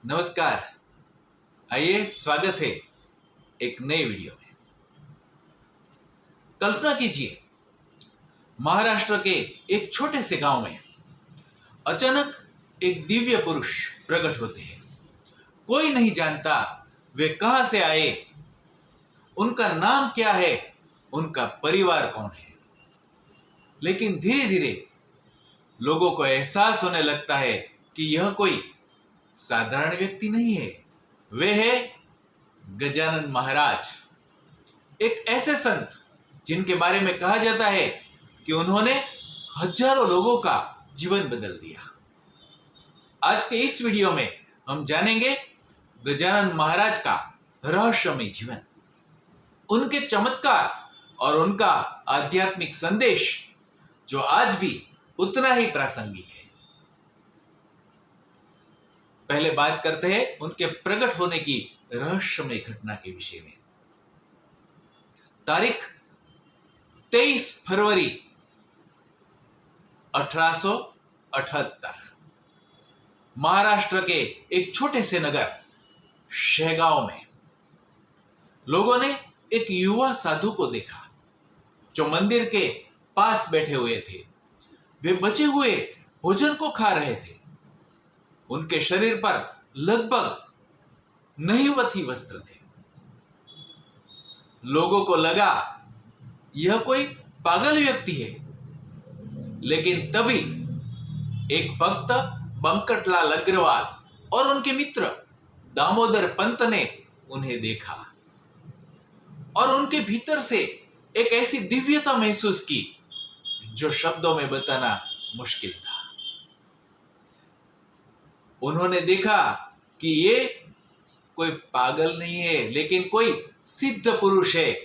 नमस्कार। आइए स्वागत है एक नए वीडियो में। कल्पना कीजिए, महाराष्ट्र के एक छोटे से गांव में अचानक एक दिव्य पुरुष प्रकट होते हैं। कोई नहीं जानता वे कहां से आए, उनका नाम क्या है, उनका परिवार कौन है। लेकिन धीरे धीरे लोगों को एहसास होने लगता है कि यह कोई साधारण व्यक्ति नहीं है। वे है गजानन महाराज, एक ऐसे संत जिनके बारे में कहा जाता है कि उन्होंने हजारों लोगों का जीवन बदल दिया। आज के इस वीडियो में हम जानेंगे गजानन महाराज का रहस्यमय जीवन, उनके चमत्कार और उनका आध्यात्मिक संदेश जो आज भी उतना ही प्रासंगिक है। पहले बात करते हैं उनके प्रकट होने की रहस्यमय घटना के विषय में। तारीख 23 फरवरी 1878, महाराष्ट्र के एक छोटे से नगर शेगांव में लोगों ने एक युवा साधु को देखा जो मंदिर के पास बैठे हुए थे। वे बचे हुए भोजन को खा रहे थे। उनके शरीर पर लगभग नहीवत ही वस्त्र थे। लोगों को लगा यह कोई पागल व्यक्ति है, लेकिन तभी एक भक्त बंकटलाल अग्रवाल और उनके मित्र दामोदर पंत ने उन्हें देखा और उनके भीतर से एक ऐसी दिव्यता महसूस की जो शब्दों में बताना मुश्किल था। उन्होंने देखा कि ये कोई पागल नहीं है, लेकिन कोई सिद्ध पुरुष है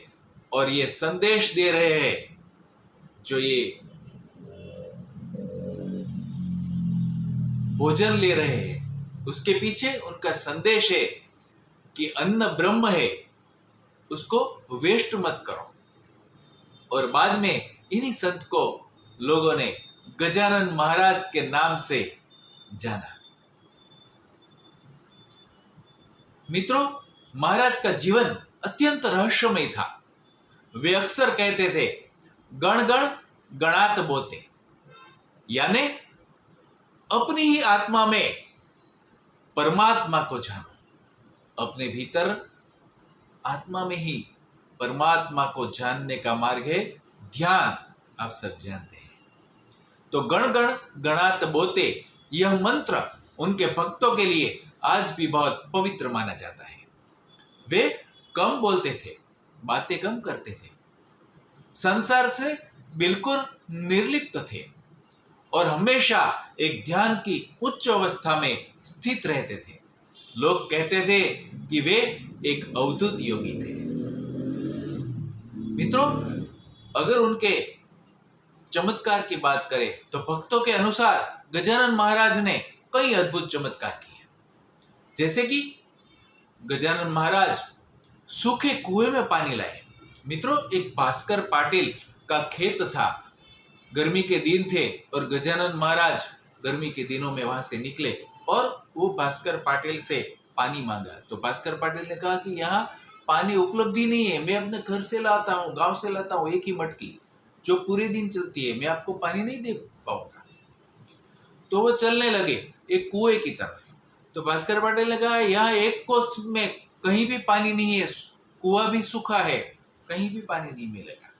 और ये संदेश दे रहे हैं। जो ये भोजन ले रहे हैं उसके पीछे उनका संदेश है कि अन्न ब्रह्म है, उसको वेस्ट मत करो। और बाद में इन्हीं संत को लोगों ने गजानन महाराज के नाम से जाना। मित्रों, महाराज का जीवन अत्यंत रहस्यमय था। वे अक्सर कहते थे, गण गण गणात बोते, यानी अपनी ही आत्मा में परमात्मा को जानो। अपने भीतर आत्मा में ही परमात्मा को जानने का मार्ग है ध्यान। आप सब जानते हैं। तो गण गण गणात बोते, यह मंत्र उनके भक्तों के लिए आज भी बहुत पवित्र माना जाता है। वे कम बोलते थे, बातें कम करते थे, संसार से बिल्कुल निर्लिप्त थे और हमेशा एक ध्यान की उच्च अवस्था में स्थित रहते थे। लोग कहते थे कि वे एक अवधूत योगी थे। मित्रों, अगर उनके चमत्कार की बात करें तो भक्तों के अनुसार गजानन महाराज ने कई अद्भुत चमत्कार किए। जैसे कि गजानन महाराज सूखे कुएं में पानी लाए। मित्रों, एक भास्कर पाटिल का खेत था। गर्मी के दिन थे और गजानन महाराज गर्मी के दिनों में वहां से निकले और वो भास्कर पाटिल से पानी मांगा। तो भास्कर पाटिल ने कहा कि यहाँ पानी उपलब्ध ही नहीं है, मैं अपने घर से लाता हूँ, गांव से लाता हूँ एक ही मटकी जो पूरे दिन चलती है, मैं आपको पानी नहीं दे पाऊंगा। तो वो चलने लगे एक कुएं की तरफ। तो भास्कर पाटिल ने कहा, यहाँ एक कोस में कहीं भी पानी नहीं है, कुआं भी सूखा है, कहीं भी पानी नहीं मिलेगा।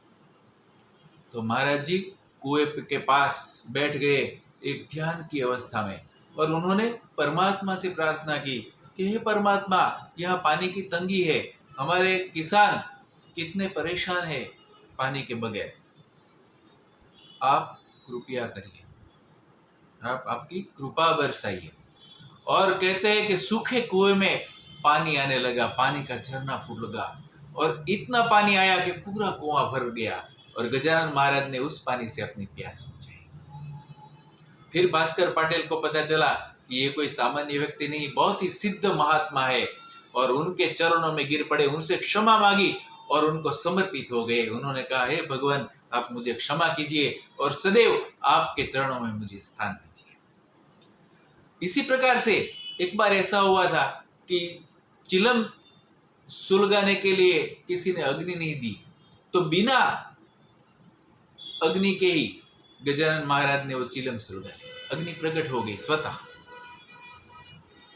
तो महाराज जी कुएं के पास बैठ गए एक ध्यान की अवस्था में और उन्होंने परमात्मा से प्रार्थना की कि हे परमात्मा, यहाँ पानी की तंगी है, हमारे किसान कितने परेशान है पानी के बगैर, आप कृपया करिए, आप आपकी कृपा बरसाइए। और कहते हैं कि सूखे कुएं में पानी आने लगा, पानी का झरना फूट लगा और इतना पानी आया कि पूरा कुआं भर गया और गजानन महाराज ने उस पानी से अपनी प्यास बुझाई। फिर भास्कर पाटिल को पता चला कि ये कोई सामान्य व्यक्ति नहीं, बहुत ही सिद्ध महात्मा है और उनके चरणों में गिर पड़े, उनसे क्षमा मांगी और उनको समर्पित हो गए। उन्होंने कहा, हे भगवान, आप मुझे क्षमा कीजिए और सदैव आपके चरणों में मुझे स्थान दीजिए। इसी प्रकार से एक बार ऐसा हुआ था कि चिलम सुलगाने के लिए किसी ने अग्नि नहीं दी, तो बिना अग्नि के ही गजानन महाराज ने वो चिलम सुलगाई, अग्नि प्रकट हो गई स्वतः।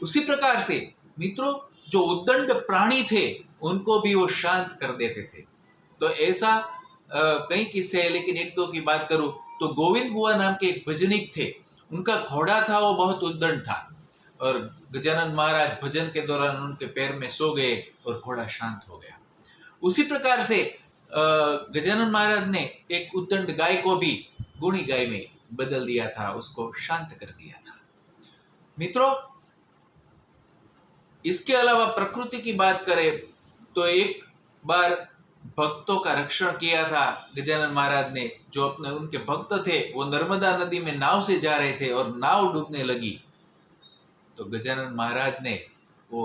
उसी प्रकार से मित्रों, जो उद्दंड प्राणी थे उनको भी वो शांत कर देते थे। तो ऐसा कई किस्से है, लेकिन एक दो की बात करूं तो गोविंद बुआ नाम के एक भजनिक थे, उनका घोड़ा था, वो बहुत उद्दंड था, और गजानन महाराज भजन के दौरान उनके पैर में सो गए और घोड़ा शांत हो गया। उसी प्रकार से गजानन महाराज ने एक उद्दंड गाय को भी गुणी गाय में बदल दिया था, उसको शांत कर दिया था। मित्रों, इसके अलावा प्रकृति की बात करें तो एक बार भक्तों का रक्षण किया था गजानन महाराज ने। जो अपने उनके भक्त थे वो नर्मदा नदी में नाव से जा रहे थे और नाव डूबने लगी, तो गजानन महाराज ने वो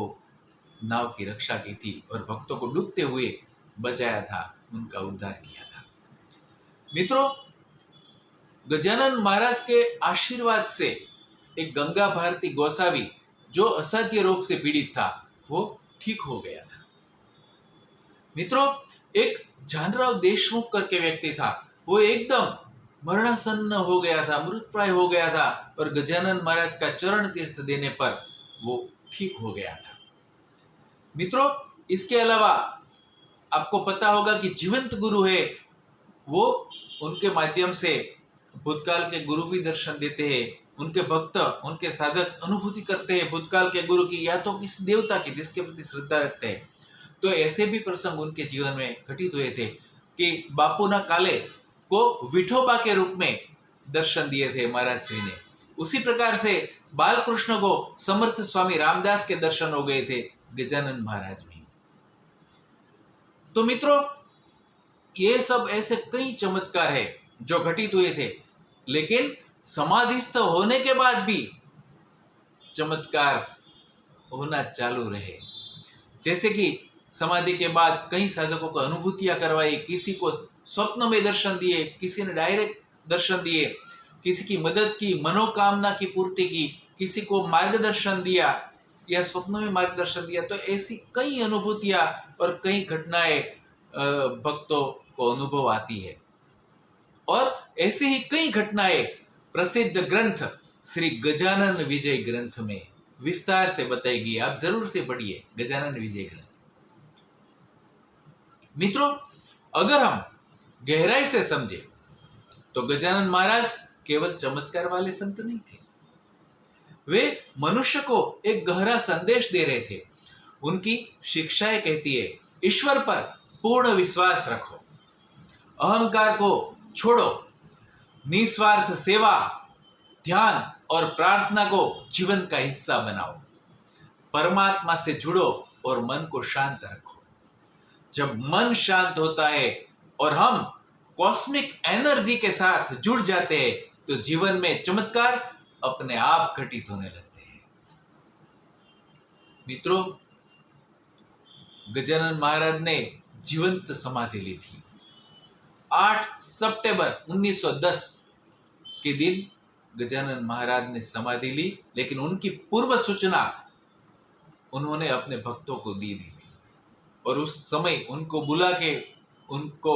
नाव की रक्षा की थी और भक्तों को डूबते हुए बचाया था, उनका उद्धार किया था। मित्रों, गजानन महाराज के आशीर्वाद से एक गंगा भारती गोसावी जो असाध्य रोग से पीड़ित था वो ठीक हो गया था। मित्रों, एक जानराव देशमुख करके व्यक्ति था, वो एकदम मरणासन्न हो गया था, मृतप्राय हो गया था, और गजानन महाराज का चरण तीर्थ देने पर वो ठीक हो गया था। मित्रों, इसके अलावा आपको पता होगा कि जीवंत गुरु है, वो उनके माध्यम से भूतकाल के गुरु भी दर्शन देते हैं। उनके भक्त, उनके साधक अनुभूति करते हैं भूतकाल के गुरु की या तो किसी देवता की जिसके प्रति श्रद्धा रखते हैं। तो ऐसे भी प्रसंग उनके जीवन में घटित हुए थे कि बापूना काले को विठोबा के रूप में दर्शन दिए थे महाराज श्री ने। उसी प्रकार से बालकृष्ण को समर्थ स्वामी रामदास के दर्शन हो गए थे गजानन महाराज में। तो मित्रों, ये सब ऐसे कई चमत्कार है जो घटित हुए थे, लेकिन समाधिस्थ होने के बाद भी चमत्कार होना चालू रहे। जैसे कि समाधि के बाद कई साधकों को अनुभूतियां करवाई, किसी को स्वप्न में दर्शन दिए, किसी ने डायरेक्ट दर्शन दिए, किसी की मदद की, मनोकामना की पूर्ति की, किसी को मार्गदर्शन दिया या स्वप्न में मार्गदर्शन दिया। तो ऐसी कई अनुभूतियां और कई घटनाएं भक्तों को अनुभव आती है। और ऐसे ही कई घटनाएं प्रसिद्ध ग्रंथ श्री गजानन विजय ग्रंथ में विस्तार से बताई गई। आप जरूर से पढ़िए गजानन विजय ग्रंथ। मित्रों, अगर हम गहराई से समझे तो गजानन महाराज केवल चमत्कार वाले संत नहीं थे, वे मनुष्य को एक गहरा संदेश दे रहे थे। उनकी शिक्षाएं कहती है, ईश्वर पर पूर्ण विश्वास रखो, अहंकार को छोड़ो, निस्वार्थ सेवा, ध्यान और प्रार्थना को जीवन का हिस्सा बनाओ, परमात्मा से जुड़ो और मन को शांत रखो। जब मन शांत होता है और हम कॉस्मिक एनर्जी के साथ जुड़ जाते हैं तो जीवन में चमत्कार अपने आप घटित होने लगते हैं। मित्रों, गजानन महाराज ने जीवंत समाधि ली थी। 8 सितंबर 1910 के दिन गजानन महाराज ने समाधि ली, लेकिन उनकी पूर्व सूचना उन्होंने अपने भक्तों को दी थी और उस समय उनको बुला के उनको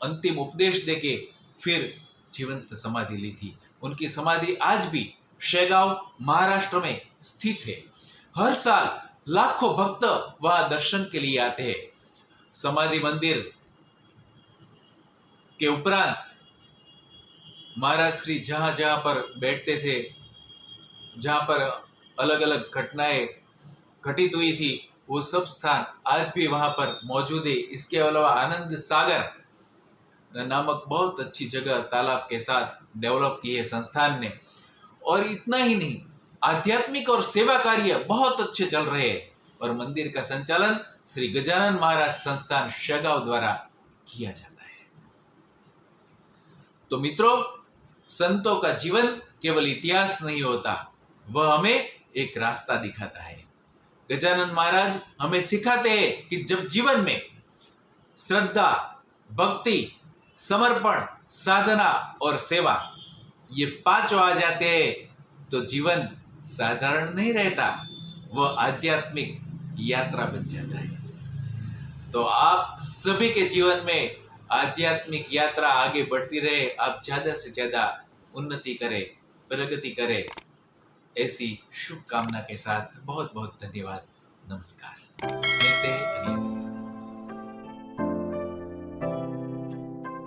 अंतिम उपदेश देके फिर जीवंत समाधि ली थी। उनकी समाधि आज भी शेगांव महाराष्ट्र में स्थित है। हर साल लाखों भक्त वहां दर्शन के लिए आते हैं। समाधि मंदिर के उपरांत महाराज श्री जहां जहां पर बैठते थे, जहां पर अलग अलग घटनाएं घटित हुई थी, वो सब स्थान आज भी वहां पर मौजूद है। इसके अलावा आनंद सागर नामक बहुत अच्छी जगह तालाब के साथ डेवलप की है संस्थान ने। और इतना ही नहीं, आध्यात्मिक और सेवा कार्य बहुत अच्छे चल रहे हैं और मंदिर का संचालन श्री गजानन महाराज संस्थान शेगांव द्वारा किया जाता है। तो मित्रों, संतों का जीवन केवल इतिहास नहीं होता, वह हमें एक रास्ता दिखाता है। गजानन महाराज हमें सिखाते हैं कि जब जीवन में श्रद्धा, भक्ति, समर्पण, साधना और सेवा ये पांचों आ जाते हैं तो जीवन साधारण नहीं रहता, वह आध्यात्मिक यात्रा बन जाता है। तो आप सभी के जीवन में आध्यात्मिक यात्रा आगे बढ़ती रहे, आप ज्यादा से ज्यादा उन्नति करें, प्रगति करें, ऐसी शुभकामना के साथ बहुत बहुत धन्यवाद। नमस्कार। मिलते हैं अगले